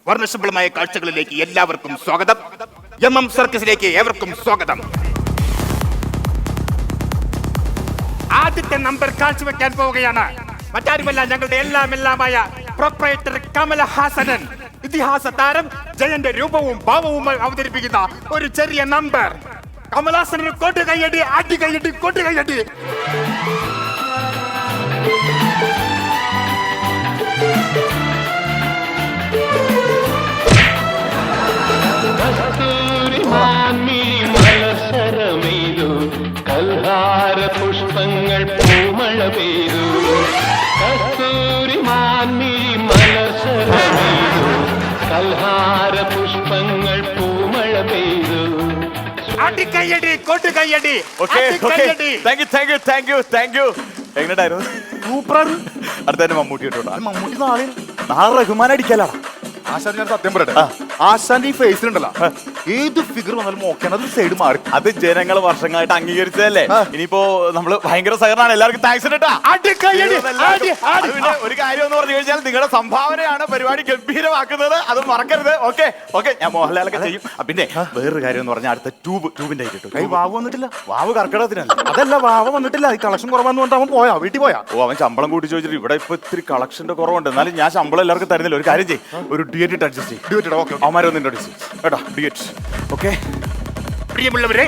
വർണ്ണശബളമായ കാഴ്ചകളിലേക്ക് എല്ലാവർക്കും സ്വാഗതം. MM സർക്കസിലേക്ക് ഏവർക്കും സ്വാഗതം. ആദ്യത്തെ നമ്പർ കാഴ്ചവെക്കാൻ പോവുകയാണ് മറ്റാരുമല്ല, ഞങ്ങളുടെ എല്ലാമായ പ്രൊപ്പറേറ്റർ കമലഹാസനൻ. ഇതിഹാസ താരം ജയന്റെ രൂപവും ഭാവവും അവതരിപ്പിക്കുന്ന ഒരു ചെറിയ നമ്പർ. കമലഹാസന് കൊട്ട് കൈയടി, അടി കൈയടി, കൊട്ട് കൈയടി. കൽഹാര പുഷ്പങ്ങൾ പൂമഴ പെയ്തു, കസ്തൂരി മാൻമിഴി മലർശരമെയ്തു, കൽഹാര പുഷ്പങ്ങൾ പൂമഴ പെയ്തു. അടിക്കയ്യടി, കൊട്ട് കയ്യടി. എങ്ങനെയായിരുന്നു? സൂപ്പറാണ്. അടുത്ത മമ്മൂട്ടി ഇട്ടോട്ടാ. മമ്മൂട്ടി നാളെ റഹ്മാൻ അടിക്കലാ. ആശാൻ, ഞാൻ സത്യം പറയട്ടെ, ആശാന്റെ ഈ ഫേസിലുണ്ടല്ലോ ഏത് ഫിഗർ വന്നാലും ഓക്കെ, അത് സൈഡ് മാറി. അത് ജനങ്ങൾ വർഷങ്ങളായിട്ട് അംഗീകരിച്ചതല്ലേ. ഇനിയിപ്പോ നമ്മള് ഭയങ്കര സഹകരണമാണ്. എല്ലാവർക്കും താങ്ക്സ് കേട്ടാ. ഒരു കാര്യം എന്ന് പറഞ്ഞു കഴിഞ്ഞാൽ നിങ്ങളുടെ സംഭാവനയാണ് പരിപാടി ഗംഭീരമാക്കുന്നത്. അത് മറക്കരുത്. ഓക്കെ, ഞാൻ മോഹൻലാലൊക്കെ ചെയ്യും. പിന്നെ വേറൊരു കാര്യം എന്ന് പറഞ്ഞാൽ അടുത്ത ട്യൂബിന്റെ കിട്ടും. വാവ് വന്നിട്ടില്ല. വാവ് കർക്കിടകത്തിനല്ല. അതല്ല, വാവ് വന്നിട്ടില്ല. ഈ കളക്ഷൻ കുറവാന്ന് പറഞ്ഞിട്ട് അവൻ പോയാ, വീട്ടിൽ പോയാ. അവൻ ശമ്പളം കൂട്ടി ചോദിച്ചിട്ട് ഇവിടെ ഇപ്പൊ ഇത്തിരി കളക്ഷന്റെ കുറവുണ്ട്. എന്നാലും ഞാൻ ശമ്പളം എല്ലാവർക്കും തരുന്നില്ല. ഒരു കാര്യം ചെയ്യും, ഒരു ഡ്യൂറ്റ് അഡ്ജസ്റ്റ് ചെയ്യും. അവന്മാരൊന്നും ഇൻട്രോഡ്യൂസ് ചെയ്യും കേട്ടോ. ഡ്യൂറ്റ്. ഓക്കെ പ്രിയമുള്ളവരെ,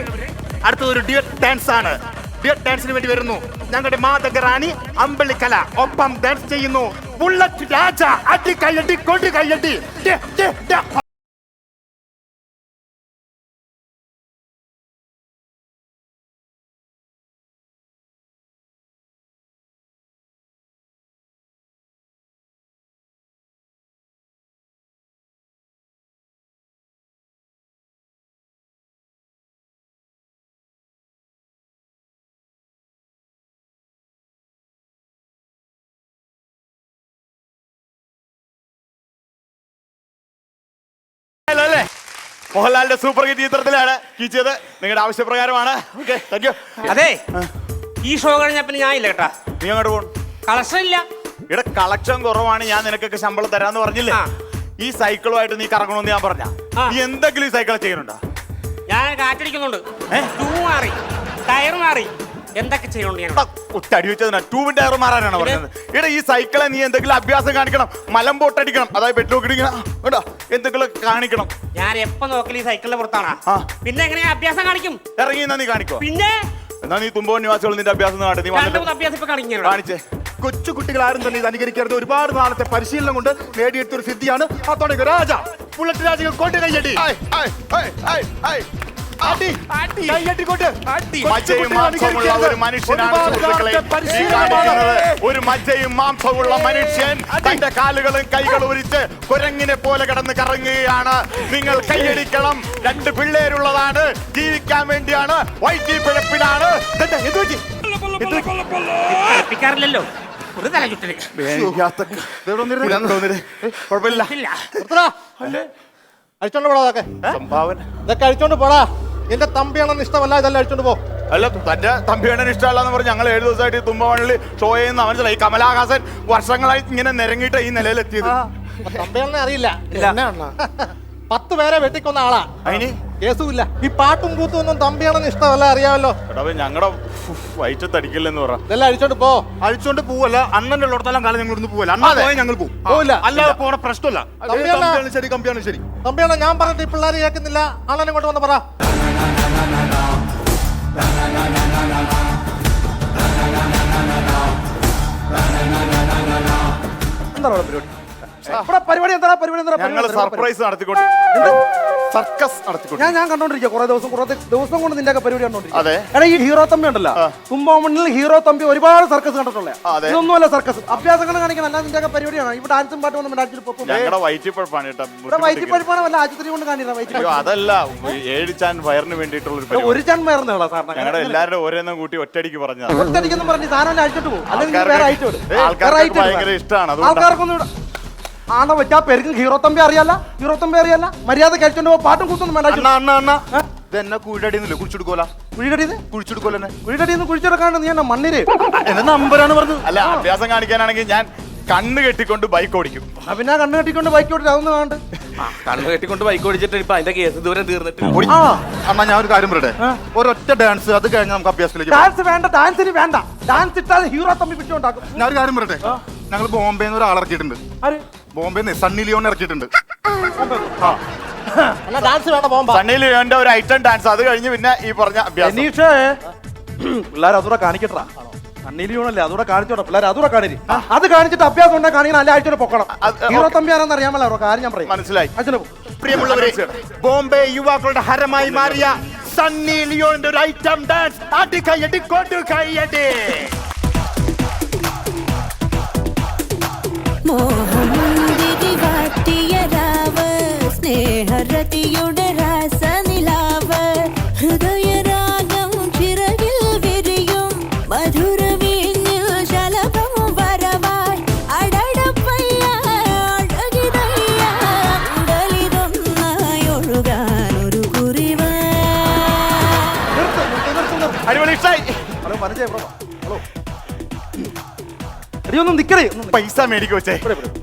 അടുത്തൊരു ഡ്യൂറ്റ് ഡാൻസ് ആണ്. ഡ്യൂറ്റ് ഡാൻസിന് വേണ്ടി വരുന്നു ഞങ്ങളുടെ മാതകറാണി അമ്പളിക്കല. ഒപ്പം ഡാൻസ് ചെയ്യുന്നു ബുള്ളറ്റ് രാജ. അടി കയ്യടി, കൊടി കയ്യടി. മോഹൻലാലിന്റെ സൂപ്പർ ഹിറ്റ് ചിത്രത്തിലാണ് കീച്ചത്. നിങ്ങളുടെ ആവശ്യപ്രകാരമാണ്. Okay, thank you. അതെ, ഈ ഷോ കഴിഞ്ഞ പിന്നെ ഞാൻ ഇല്ല കേട്ടാ. നീ അങ്ങോട്ട് പോകണം. കളക്ഷൻ ഇല്ല. ഇവിടെ കളക്ഷൻ കുറവാണ്. ഞാൻ നിനക്കൊക്കെ ശമ്പളം തരാന്ന് പറഞ്ഞില്ലേ? ഈ സൈക്കിളുമായിട്ട് നീ കറങ്ങണമെന്ന് ഞാൻ പറഞ്ഞ. നീ എന്തെങ്കിലും ഈ സൈക്കിൾ ചെയ്യുന്നുണ്ടോ? ഞാൻ കാറ്റടിക്കുന്നുണ്ട്. ട്യൂബ് മാറി, ടയർ മാറി, എന്തൊക്കെ ചെയ്യുന്നുണ്ട് ഞാൻ. ഒട്ടടി വെച്ചതിനാ ട്യൂബിന്റെ ടയർ മാറാനാണ് പറഞ്ഞത്. ഇവിടെ ഈ സൈക്കിളെ നീ എന്തെങ്കിലും അഭ്യാസം കാണിക്കണം. മലം പൊട്ടടിക്കണം. അതായത് പെട്രോൾ ഇടിക്കണം കേട്ടോ. എന്തെങ്കിലും കാണിക്കണം. ഞാൻ എപ്പോ നോക്കലും ഈ സൈക്കിളിന്റെ പുറത്താണ്. പിന്നെ എങ്ങനെയാ അഭ്യാസം കാണിക്കും? ഇറങ്ങി എന്നാ നീ കാണിക്കോ? പിന്നെ എന്നാ നീ തുമ്പോൻ നിവാസികൾ നിന്റെ അഭ്യാസം കാണിച്ചേ. കൊച്ചു കുട്ടികൾ ആരും തന്നെ ഇത് അനുകരിക്കരുത്. ഒരുപാട് നാളത്തെ പരിശീലനം കൊണ്ട് നേടിയെടുത്തൊരു സിദ്ധിയാണ്. അതോടെ രാജ ബുള്ളറ്റ് രാജകൾ കൊട്ട് കയ്യടി. ഒരു മജ്ജയും മാംസമുള്ള മനുഷ്യൻ തന്റെ കാലുകളും കൈകളും ഉരിച്ച് കുരങ്ങിനെ പോലെ കിടന്ന് കറങ്ങുകയാണ്. നിങ്ങൾ കൈയടിക്കണം. 2 പിള്ളേരുള്ളതാണ്. ജീവിക്കാൻ വേണ്ടിയാണ്. വൈറ്റി പിഴപ്പിലാണ്. കളിപ്പിക്കാറില്ലല്ലോ. ഒരു തല ചുറ്റല്. കുഴപ്പമില്ല. അഴിച്ചോണ്ട് പോടാ. സംഭാവന ഇതൊക്കെ അഴിച്ചോണ്ട് പോടാ. എന്റെ തമ്പിയാണെന്ന് ഇഷ്ടമല്ല, ഇതെല്ലാം അഴിച്ചോണ്ട് പോ. അല്ല, തന്റെ തമ്പിയാണ് ഇഷ്ടമല്ലെന്ന് പറഞ്ഞ് ഞങ്ങൾ 7 ദിവസമായിട്ട് തുമ്പമണ്ണിൽ ഷോ ചെയ്യുന്ന മനസ്സിലായി. കമലഹാസൻ വർഷങ്ങളായി ഇങ്ങനെ നിരങ്ങിയിട്ട് ഈ നിലയിലെത്തിയത്. തമ്പിയാണെന്ന് അറിയില്ല. 10 പേരെ വെട്ടിക്കൊന്ന ആളാ. അതിന് കേസുമില്ല. ഈ പാട്ടും കൂത്തും ഒന്നും തമ്പിയാണെന്ന് ഇഷ്ടമല്ല, അറിയാമല്ലോ. ഞങ്ങളുടെ വയറ്റത്തടിക്കില്ലെന്ന് പറ. ഇതെല്ലാം അഴിച്ചോണ്ട് പോ. അഴിച്ചോണ്ട് പോവല്ല. അണ്ണന്റെ ഉള്ളിടത്തോളം കാലം ഞങ്ങൾ ഇന്ന് പോവല്ല. അണ്ണ പോയാൽ ഞങ്ങൾ പോവില്ല. അല്ലാതെ പോണ പ്രശ്നമല്ല. ശരി, കമ്പിയാണ് ശരി. തമ്പിയാണ് ഞാൻ പറഞ്ഞിട്ട് ഈ പിള്ളേർ കേൾക്കുന്നില്ല. അണ്ണനെ കൊണ്ട് വന്ന് പറ. എന്താ പരിപാടി? ഞങ്ങൾ സർപ്രൈസ് നടത്തിക്കൊണ്ട് സർക്കസ് നടത്തിക്കൊണ്ട് ഞാൻ കണ്ടോണ്ടിരിക്കുക കുറെ ദിവസം കൊണ്ട് നിന്റെ പരിപാടി കണ്ടോണ്ടിരിക്കുക. അതെ. എടാ, ഈ ഹീറോ തമ്പി ഉണ്ടല്ലോ, തുമ്പോമണ്ണിൽ ഹീറോ തമ്പി ഒരുപാട് സർക്കസ് കണ്ടിട്ടുള്ള. ഇതൊന്നുമല്ല സർക്കസ്, അഭ്യാസങ്ങൾ കാണിക്കണം. അല്ലാതെ നിന്റെ പരിപാടിയാണ്. ഇവിടെ ഡാൻസും പാട്ടും ഒന്നും ഞങ്ങളുടെ വയറ്റിപ്പഴപ്പാണ് കേട്ടോ. വൈറ്റിപ്പഴുപ്പാണ് വല്ല ആശുപത്രി കൊണ്ട് കാണിക്കണം. അതല്ല, 7 ചാൻ വയറിന് വേണ്ടിയിട്ടുള്ള ഒരു ചാൻ വയറുന്നതാ സാറിന്. ഞങ്ങളുടെ എല്ലാവരും ഓരോന്നും കൂട്ടി ഒറ്റയടിക്ക് പറഞ്ഞ ഒറ്റടിക്കെന്ന് പറഞ്ഞ് സാധനം അഴിച്ചിട്ട് പോകും. അല്ലെങ്കിൽ വേറെ അയച്ചു വിടും. ഭയങ്കര ഇഷ്ടമാണ്. ആൾക്കാർക്കൊന്നും ആണോ വെച്ചാ പേർക്ക് ഹീറോ തമ്പി അറിയാല, മര്യാദ കഴിച്ചോണ്ട് പാട്ടും കൂത്തൊന്നും വേണ്ട. ഇതെന്നെ കുഴിയടിന്നില്ല, കുഴിച്ചെടുക്കോല. കുഴിയടിന്ന് കുഴിച്ചെടുക്കാണ്ട് നീ എന്നാ മണ്ണിര് നമ്പറാണ് പറഞ്ഞത്. അല്ല, അഭ്യാസം കാണിക്കാനാണെങ്കിൽ ഞാൻ കണ്ണ് കെട്ടിക്കൊണ്ട് ബൈക്ക് ഓടിക്കും. പിന്നെ കണ്ണ് കെട്ടിക്കൊണ്ട് ബൈക്ക് ഓടിക്കും. അതൊന്നും വേണ്ട. കണ്ണു കെട്ടിക്കൊണ്ട് ബൈക്ക് ഓടിച്ചിട്ട് ഇപ്പൊ അതിന്റെ കേസ് ദൂരം തീർന്നിട്ട് ഓടി. അണ്ണാ ഞാൻ ഒരു കാര്യം പറയട്ടെ, ഒരൊറ്റ ഡാൻസ് അത് കഴിഞ്ഞാൽ നമുക്ക് അഭ്യാസത്തിലേക്ക് പോകാം. ഡാൻസ് വേണ്ട, ഡാൻസിന് വേണ്ട. ഡാൻസ് ഇട്ടാൽ ഹീറോ തമ്പി പിടിച്ചുണ്ടാക്കും. ഞാൻ ഒരു കാര്യം പറയട്ടെ, ഞങ്ങൾ ബോംബെന്ന് ഒരാൾ ഇറക്കിയിട്ടുണ്ട്. ബോംബെന്ന് സണ്ണി ലിയോൺ ഇറക്കിയിട്ടുണ്ട്. ഡാൻസ് വേണ്ട പോകുമ്പോ സണ്ണി ലിയോന്റെ ഒരു ഐറ്റം ഡാൻസ്, അത് കഴിഞ്ഞ് പിന്നെ ഈ പറഞ്ഞ അഭ്യാസം. അനീഷേ പിള്ളേർ അതൂടെ കാണിക്കട്ടാ. അണ്ണീലിയോണല്ലേ അതൂടെ കാണിച്ചോട്ടെ. പിള്ളേർ അതൂടെ കാണിരി. അത് കാണിച്ചിട്ട് അഭ്യാസം ഉണ്ടാ കാണിക്കണം. അല്ല ആഴ്ച പൊക്കണം. ഹീറോ തമ്പി ആണെന്ന് അറിയാമല്ലോ. കാര്യം ഞാൻ പറയും. മനസ്സിലായി. പ്രിയമുള്ളവരെ, ബോംബെ യുവാക്കളുടെ ഹരമായി മാറിയ സണ്ണി ലിയോണിന്റെ ഒരു ഐറ്റം ഡാൻസ്. അടി കയ്യടി കൊണ്ടു കയ്യടി. മോഹമുന്തിരി വാട്ടിയ രാവ്, സ്നേഹരതിയുടെ രാസനിലാവ്, ഹൃദയരാഗം ചിറകിൽ വിരിയും, മധുരവീഞ്ഞിൽ ശലഭം വരവായി, അടടപ്പയ്യ അഴകിതയ്യ, ഉടലിതൊന്നായി ഒഴുകാൻ ഒരു കുറിവ്. അടിപൊളി, ഇഷ്ടായി. ഹലോ മനസ്സിലായി. ഹലോ അടിയൊന്നും നിക്കറേ. പൈസ മേടിക്കും വെച്ചേ.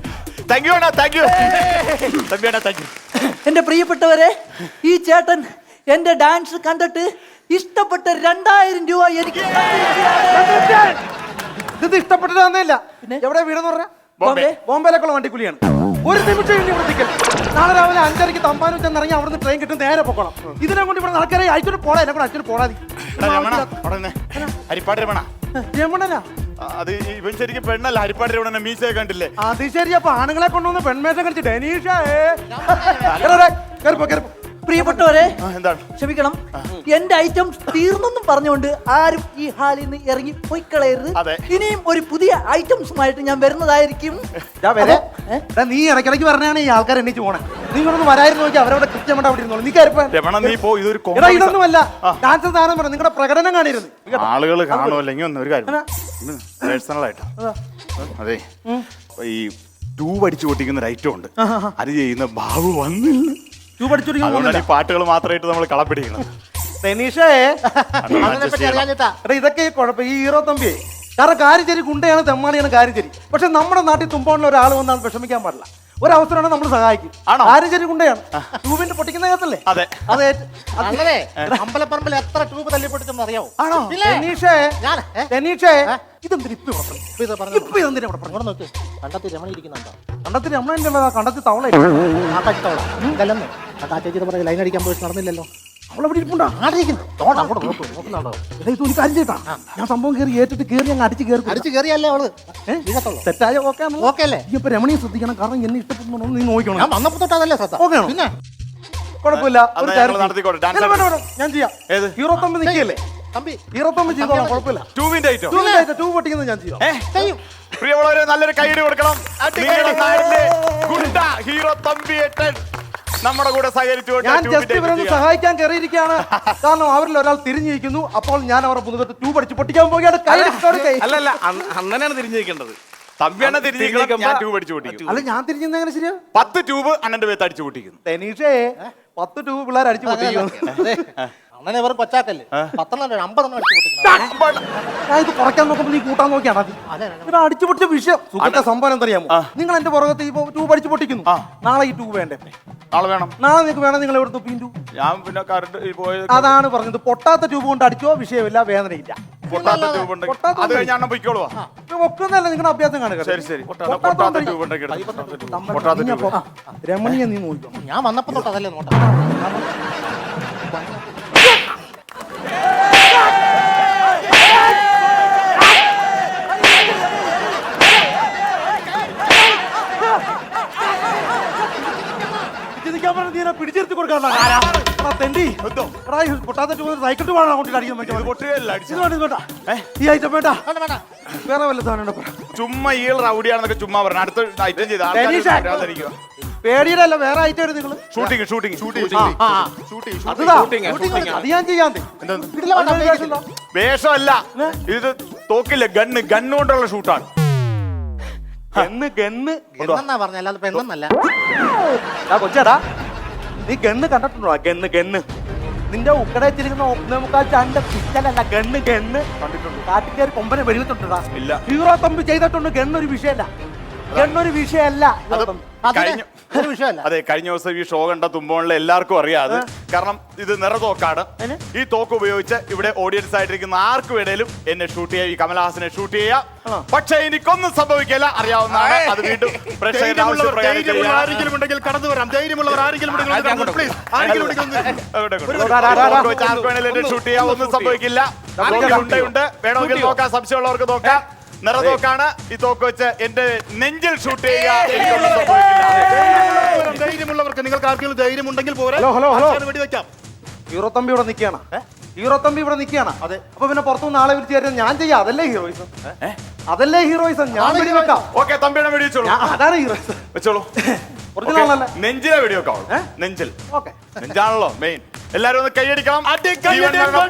Thank you Anna, thank you. Thampi Anna, thank you. എന്റെ പ്രിയപ്പെട്ടവരെ, ഈ ചേട്ടൻ എന്റെ ഡാൻസ് കണ്ടിട്ട് ഇഷ്ടപ്പെട്ട 2000 രൂപ എനിക്ക് ഇത് ഇഷ്ടപ്പെട്ടിട്ട് തന്നെയില്ല. എവിടെ വീടെന്ന് പറഞ്ഞ ബോംബെ. ബോംബെയിലേക്കുള്ള വണ്ടിക്കൂലിയാണ്. ഒരു നിമിഷം ഇനി വൃത്തിക്കൽ. നാളെ രാവിലെ 5:30 തമ്പാനും ചെന്നിറങ്ങി അവിടുന്ന് ട്രെയിൻ കിട്ടും, നേരെ പൊക്കണം. ഇതിനെ കൊണ്ട് ഇവിടെ നടക്കാരെ അയച്ചിട്ട് പോടാ. എന്നെ കൂടെ അയച്ചിട്ട് പോടാ. എടാ, രമണ, അവിടെ നിന്നെ. ഹരിപ്പാട് രമണ. രമണനാ? അത് ഇവൻ ശരിക്കും പെണ്ണല്ല. ഹരിപ്പാട് രമണ മീശയെ കണ്ടില്ലേ? അത് ശരി. അപ്പൊ ആണുങ്ങളെ കൊണ്ടുവന്ന് പെൺമേഷം കളിച്ച് ഡെനീഷേ. പ്രിയപ്പെട്ടവരെ എന്താണ്? ക്ഷമിക്കണം, എന്റെ ഐറ്റം തീർന്നെന്നും പറഞ്ഞുകൊണ്ട് ആരും ഈ ഹാളിൽ നിന്ന് ഇറങ്ങി പോയി കളയരുത്. അതെ. ഇനിയും ഒരു പുതിയ ഐറ്റംസുമായിട്ട് ഞാൻ വരുന്നതായിരിക്കും. നീ ഇടയ്ക്കിടയ്ക്ക് പറഞ്ഞാണ് ഈ ആൾക്കാർ എണ്ണീച്ച് പോണേ. നീ ഇങ്ങോട്ടൊന്ന് വരായിരുന്നു നോക്കി അവരവിടെ കൃത്യമായിട്ട് അവിടെ ഇരുന്നോളൂ. നീ കയറിപ്പോ. രമണ, നീ പോ. ഇതൊരു എടാ, ഇതൊന്നുമല്ല ഡാൻസ് സാധനം പറഞ്ഞു. നിങ്ങളുടെ പ്രകടനം കാണിരുന്നു. ആളുകൾ കാണുമല്ലെങ്കിൽ ഒന്ന് ഒരു കാര്യം പേഴ്സണൽ ആയിട്ട്. അതെ, ഈ ട്യൂബ് അടിച്ചു പൊട്ടിക്കുന്ന ഒരു ഐറ്റം ഉണ്ട്. അത് ചെയ്യുന്ന ബാബു വന്നില്ല. അതുകൊണ്ടാണ് ഈ പാട്ടുകൾ മാത്രമായിട്ട് നമ്മൾ കളപ്പിടിക്കണം. ഡെനീഷേ, ഇതൊക്കെ ഈ കുഴപ്പം. ഈ ഹീറോ തമ്പിയെ കാരണം കാരിച്ചേരി ഗുണ്ടയാണ്, തെമ്മാടിയാണ് കാരിച്ചേരി. പക്ഷെ നമ്മുടെ നാട്ടിൽ തുമ്പോണിൽ ഒരാൾ വന്നാൽ വിഷമിക്കാൻ പാടില്ല. ഒരവസരമാണ് നമ്മൾ സഹായിക്കും. കാരിച്ചേരി ഗുണ്ടയാണ്. ട്യൂബിന്റെ പൊട്ടിക്കുന്ന കേട്ടല്ലേ? അതെ. അതെ. അമ്പലപ്പറമ്പിൽ എത്ര ട്യൂബ് തല്ലിപ്പൊട്ടിച്ചെന്ന് അറിയാവോ? ആണോ? ഡെനീഷേ, ഇതെന്തിനാ ഇപ്പൊ ഇതെന്തിനാ ഇവിടെ പറഞ്ഞു? നോക്ക്, കണ്ടത്തി രമണി ഇരിക്കുന്നുണ്ടോ? കണ്ടത്തി രമണ കണ്ടത്തി തവള ഇതല്ലെന്ന് ആ ചേച്ചിയുടെ പുറകെ ലൈൻ അടിക്കാൻ പോയിട്ട് നടന്നില്ലല്ലോ. അവളെവിടെ ഇരിപ്പുണ്ടോ? നോക്കുന്നുണ്ടോ? ഇത് ഒരു കാര്യം ചെയ്താ, ഞാൻ സംഭവം കയറി ഏറ്റിട്ട് കയറി അങ്ങ് അടിച്ച് കയറിയല്ലേ അവള് തെറ്റായ ഓക്കെ അല്ലേ? ഈ ഇപ്പൊ രമണിയെ ശ്രദ്ധിക്കണം. കാരണം എന്നെ ഇഷ്ടപ്പെടുന്നുണ്ടോ നീ നോക്കണം. ഞാൻ വന്നപ്പോ തൊട്ട് അതല്ലേ ശ്രദ്ധ. ഓക്കെ ആണോ? പിന്നെ കുഴപ്പമില്ല. ഒരു കാര്യം ചെയ്യ്. നടത്തിക്കോട്ടെ, ഡാൻസ് ഇല്ല, വേണ്ട, ഞാൻ ചെയ്യാം. ഹീറോ തമ്പി നിൽക്കല്ലേ? തമ്പി ഹീറോ തമ്പി ചെയ്തോളാം, കുഴപ്പമില്ല. ട്യൂബിന്റെ ഐറ്റം. ട്യൂബ് പൊട്ടിക്കുന്നത് ഞാൻ ചെയ്യാം. പ്രിയമുള്ളവരെ, നല്ലൊരു കൈയ്യടി കൊടുക്കണം. നിങ്ങളുടെ നാട്ടിലെ ഗുണ്ട ഹീറോ തമ്പിയേട്ടൻ നമ്മുടെ കൂടെ സഹകരിച്ചുകൊണ്ട് ഞാൻ ജസ്റ്റ് ഇവരൊന്ന് സഹായിക്കാൻ കയറിയിരിക്കുകയാണ്. കാരണം അവരിൽ ഒരാൾ തിരിഞ്ഞിരിക്കുന്നു. അപ്പോൾ ഞാൻ അവരുടെ മുതുകത്ത് ട്യൂബ് അടിച്ച് പൊട്ടിക്കാൻ പോവുകയാണ്. അല്ലല്ല, അണ്ണനാണ് തിരിഞ്ഞിരിക്കേണ്ടത്. തമ്പിയാണ് തിരിഞ്ഞിരിക്കണം. ഞാൻ ട്യൂബ് അടിച്ചു പൊട്ടിക്കും. അല്ല, ഞാൻ തിരിഞ്ഞെന്ന് എങ്ങനെ ശരിയാ? 10 ട്യൂബ് അണ്ണന്റെ പേത്ത് അടിച്ചു പൊട്ടിക്കുന്നു. ഡെനീഷേ, 10 ട്യൂബ് പിള്ളേർ അടിച്ചു പൊട്ടിക്കുന്നു. അങ്ങനെ വെറും കൊച്ചാക്കല്ലേ? 10 50 അടിച്ചു പൊട്ടിക്കണം. ഞാൻ ഇത് കുറയ്ക്കാൻ നോക്കുമ്പോൾ നീ കൂട്ടാൻ നോക്കിയാണ് ഇവിടെ അടിച്ചു പൊട്ടിച്ച വിഷയം. സുഖത്തെ സംഭവം എന്തറിയാമോ? നിങ്ങൾ എന്റെ പുറകത്ത് ഈ ട്യൂബ് അടിച്ചു പൊട്ടിക്കുന്നു. നാളെ ഈ ട്യൂബ് വേണ്ടേ? നാളെ വേണം. നാളെ നിങ്ങൾക്ക് വേണം. നിങ്ങൾ എവിടുന്ന് പീണ്ടു? ഞാൻ പിന്നെ കറണ്ട് പോയത്. അതാണ് പറഞ്ഞത്. പൊട്ടാത്ത ട്യൂബ് കൊണ്ട് അടിച്ചോ വിഷയമില്ല, വേദനയില്ല. പൊട്ടാത്ത ട്യൂബ് ഉണ്ട്. അത് കഴിഞ്ഞ് അണ്ണൻ പൊയ്ക്കോളുവാ. ഒക്കുന്നല്ല, നിങ്ങളുടെ അഭ്യാസം കാണുക. ശരി ശരി. പൊട്ടാത്ത ട്യൂബ് ഉണ്ടെങ്കിൽ പൊട്ടാത്ത ട്യൂബ്. രമണിയെ നീ നോക്കിക്കോ. ഞാൻ വന്നപ്പോ തൊട്ട് അതല്ലേ നോട്ടാ. പിടിച്ചെടുത്ത് കൊടുക്കാനുള്ള പൊട്ടാത്ത സൈക്കിൾ വേണം അങ്ങോട്ട് അടിക്കാൻ ഈ ഐറ്റം വേണ്ട. വേറെ വല്ല സാധനം ചുമ്മാ ഈ റൗഡിയാണെന്നൊക്കെ ചുമ്മാ പറഞ്ഞു. അടുത്ത ഐറ്റം ചെയ്ത പേടിയുടെ അല്ല, വേറെ ഐറ്റം ആയിരുന്നു നിങ്ങൾ. അത് ഞാൻ ചെയ്യാൻ വേഷമല്ല, ഇത് തോക്കില്ല, ഗണ്ണുകൊണ്ടുള്ള ഷൂട്ടാണ്. പറഞ്ഞ അല്ലാതെ പെണ്ണെന്നല്ല. കൊച്ചാടാ, നീ ഗണ്ണ് കണ്ടിട്ടുണ്ടോ? ഗണ്ണ് നിന്റെ ഉക്കടെ വെച്ചിരിക്കുന്ന 1.25 ചണ്ട പിസ്റ്റലല്ല, ഗണ്ണ് കണ്ടിട്ടുണ്ട്. കാട്ടിക്കാർ കൊമ്പനെ വെടിവെച്ചിട്ടുണ്ടാ? ഇല്ല. ഹീറോ തമ്പി ചെയ്തിട്ടുണ്ട്. ഗണ്ണൊരു വിഷയമല്ല. ഒരു വിഷയമല്ല. അതെ, കഴിഞ്ഞ ദിവസം ഈ ഷോ കണ്ട തുമ്പോണിലെ എല്ലാവർക്കും അറിയാം അത്. കാരണം ഇത് നിറതോക്കാണ്. ഈ തോക്ക് ഉപയോഗിച്ച് ഇവിടെ ഓഡിയൻസ് ആയിട്ടിരിക്കുന്ന ആർക്കും ഇടയിലും എന്നെ ഷൂട്ട് ചെയ്യാം, ഈ കമലഹാസനെ ഷൂട്ട് ചെയ്യാം. പക്ഷേ എനിക്കൊന്നും സംഭവിക്കില്ല, അറിയാവുന്നതാണ്. അത് വീണ്ടും പ്രേക്ഷകരുടെ ആവശ്യപ്രകാരം ചെയ്യാം. ആരെങ്കിലും ഉണ്ടെങ്കിൽ കടന്നു വരാം. ധൈര്യമുള്ളവർ ആരെങ്കിലും ഉണ്ടെങ്കിൽ പ്ലീസ്, ആരെങ്കിലും ഉണ്ടെങ്കിൽ ഒന്ന് ആർക്ക് വേണേലും എന്നെ ഷൂട്ട് ചെയ്യാം, ഒന്നും സംഭവിക്കില്ല. ഉണ്ട്, വേണമെങ്കിൽ നോക്കാം, സംശയമുള്ളവർക്ക് നോക്കാം. നിറതോക്കാണ്. ഈ തോക്ക് വെച്ച് എന്റെ നെഞ്ചിൽ ഷൂട്ട് ചെയ്യുക, എനിക്കൊന്നും സംഭവിക്കില്ല. ധൈര്യമുള്ളവർക്ക് നിങ്ങൾക്ക് ആർക്കെങ്കിലും ധൈര്യം ഉണ്ടെങ്കിൽ പോരെ. വെടിവെക്കാം. ഹീറോ തമ്പി ഇവിടെ നിൽക്കുകയാണ്. ഹീറോ തമ്പി ഇവിടെ നിൽക്കുകയാണ്. അതെ. അപ്പൊ പിന്നെ പുറത്തുനിന്ന് ആളെ വിളിച്ചു തരുന്നത് ഞാൻ ചെയ്യാം. അതല്ലേ ഹീറോയിസം? അതല്ലേ ഹീറോയിസം? ഞാൻ വെടിവെക്കാം. ഓക്കെ, തമ്പിയുടെ വെടിവെച്ചോളൂ. അതാണ് ഹീറോയിസം. വെച്ചോളൂ. നെഞ്ചിലെ വെടിവെക്കാം. നെഞ്ചിൽ. നെഞ്ചാണല്ലോ മെയിൻ. എല്ലാരും ഒന്ന് കൈയടിക്കണം.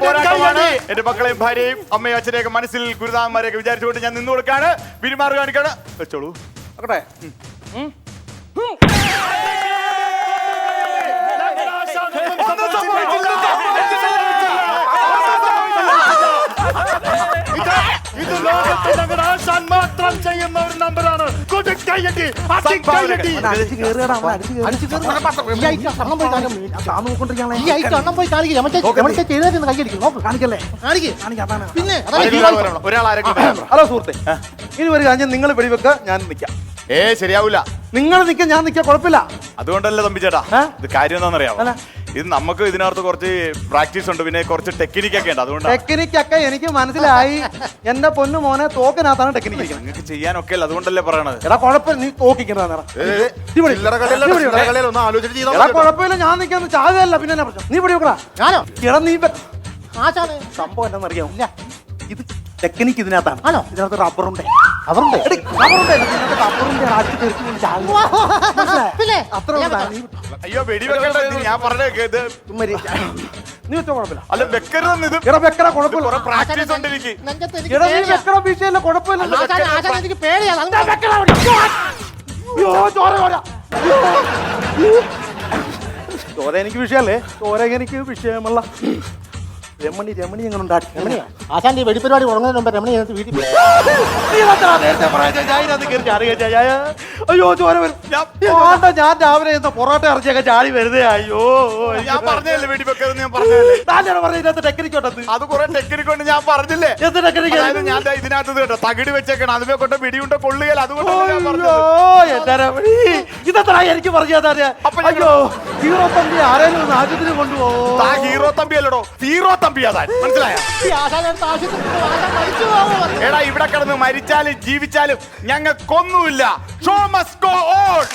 പോരാട്ടമാണ്. എന്റെ മക്കളെയും ഭാര്യയും അമ്മയും അച്ഛനെയൊക്കെ മനസ്സിൽ ഗുരുനാഥന്മാരെയൊക്കെ വിചാരിച്ചുകൊണ്ട് ഞാൻ നിന്നു കൊടുക്കാണ്. പെരുമാറ് കാണിക്കാണ്. വെച്ചോളൂ. നോക്കട്ടെ. ഇത് ലോകത്തിൽ ആശാൻ മാത്രം ചെയ്യുന്ന ഒരു നമ്പറാണ്. കൈയടി. ഒരാൾ ആരെങ്കിലും. ഹലോ സുഹൃത്തെ, ഇനി ഒരു കാര്യം, നിങ്ങൾ വെടിവെക്ക, ഞാൻ നിൽക്കാം. ശരിയാവൂല. നിങ്ങൾ നിൽക്കാൻ, ഞാൻ നിൽക്കാൻ, കുഴപ്പമില്ല. അതുകൊണ്ടല്ലേ തമ്പി ചേട്ടാ, ഇത് കാര്യം എന്താണെന്നറിയാമോ? ഇത് നമുക്ക് ഇതിനകത്ത് കുറച്ച് പ്രാക്ടീസ് ഉണ്ട്, പിന്നെ കുറച്ച് ടെക്നിക്കൊക്കെ ഉണ്ട്. അതുകൊണ്ട് ടെക്നിക്കൊക്കെ എനിക്ക് മനസ്സിലായി. എന്റെ പൊന്നു മോനെ, തോക്കിനകത്താണ് ടെക്നിക്ക് ഇരിക്കുന്നത്. നിങ്ങൾക്ക് ചെയ്യാനൊക്കെ അല്ല, അതുകൊണ്ടല്ലേ പറയണത്. എടാ കുഴപ്പമില്ല, നീ തോക്കിക്കണ കുഴപ്പമില്ല, ഞാൻ നിൽക്കാന്ന് ചാകല്ല. പിന്നെ എന്നാ പ്രശ്നം? നീ ഇവിടെ വെക്കടാ. ഞാനോ? എടാ നീ സംഭവം എന്താണെന്നറിയാമോ? ഇത് ടെക്നിക്ക് ഇതിനകത്താണ്. ആണോ? ഇതിനകത്ത് റബ്ബറുണ്ട്. റബ്ബറുണ്ട്. അത്ര അയ്യോ, വെടിവെക്കണ്ട. ഞാൻ പറഞ്ഞേക്ക് ഇത് നീ വെച്ചോ, കുഴപ്പമില്ല. അല്ല, വെക്കരുതെന്ന്. ഇത് എടാ വെക്കടാ, കുഴപ്പമില്ല. പ്രാക്ടീസ് ഉണ്ട് എനിക്ക്. എടാ നീ വെക്കണ വിഷയമില്ല, കുഴപ്പമില്ല. എനിക്ക് പേടിയാണ്. ചോര എനിക്ക് വിഷയല്ലേ? ചോര എനിക്ക് വിഷയമല്ല. രമണി എങ്ങനെ ഉണ്ടാക്കി? ആശാന്റെ വെടിപ്പരിപാടി തുടങ്ങുന്നതിന് മുമ്പ് രമണി വീട്ടിൽ അയ്യോ ചോര വരും. ഞാൻ രാവിലെ പൊറോട്ട ഇറച്ചിയൊക്കെ ചാടി വരുന്നേ. അയ്യോ, ഞാൻ പറഞ്ഞല്ലേ വെടിവെക്കരുതെന്ന്. ഞാൻ പറഞ്ഞല്ലേ. ഇതിനകത്ത് ടെക്നിക്ക് ഉണ്ടെന്ന്. അത് കുറെ ടെക്നിക്ക് ഉണ്ട്, ഞാൻ പറഞ്ഞില്ലേ. എന്ത് ടെക്നിക്ക്? ഞാൻ ഇതിനകത്ത് കേട്ടോ തകിട് വെച്ചേക്കണം, അതിനെ കൊണ്ട് പിടിയുണ്ട കൊള്ളുകയല്ല. അതുകൊണ്ട് എന്താ രമണി ഇതെത്ര എനിക്ക് പറഞ്ഞു തരാ? അയ്യോ, ഹീറോ തമ്പി ആരെങ്കിലും ആദ്യത്തിന് കൊണ്ടുപോകും. ഹീറോ തമ്പി അല്ലടോ, ഹീറോ തമ്പി. അതാണ് മനസ്സിലായോ? എടാ, ഇവിടെ കിടന്ന് മരിച്ചാലും ജീവിച്ചാലും ഞങ്ങൾക്കൊന്നുമില്ല. Show must go on.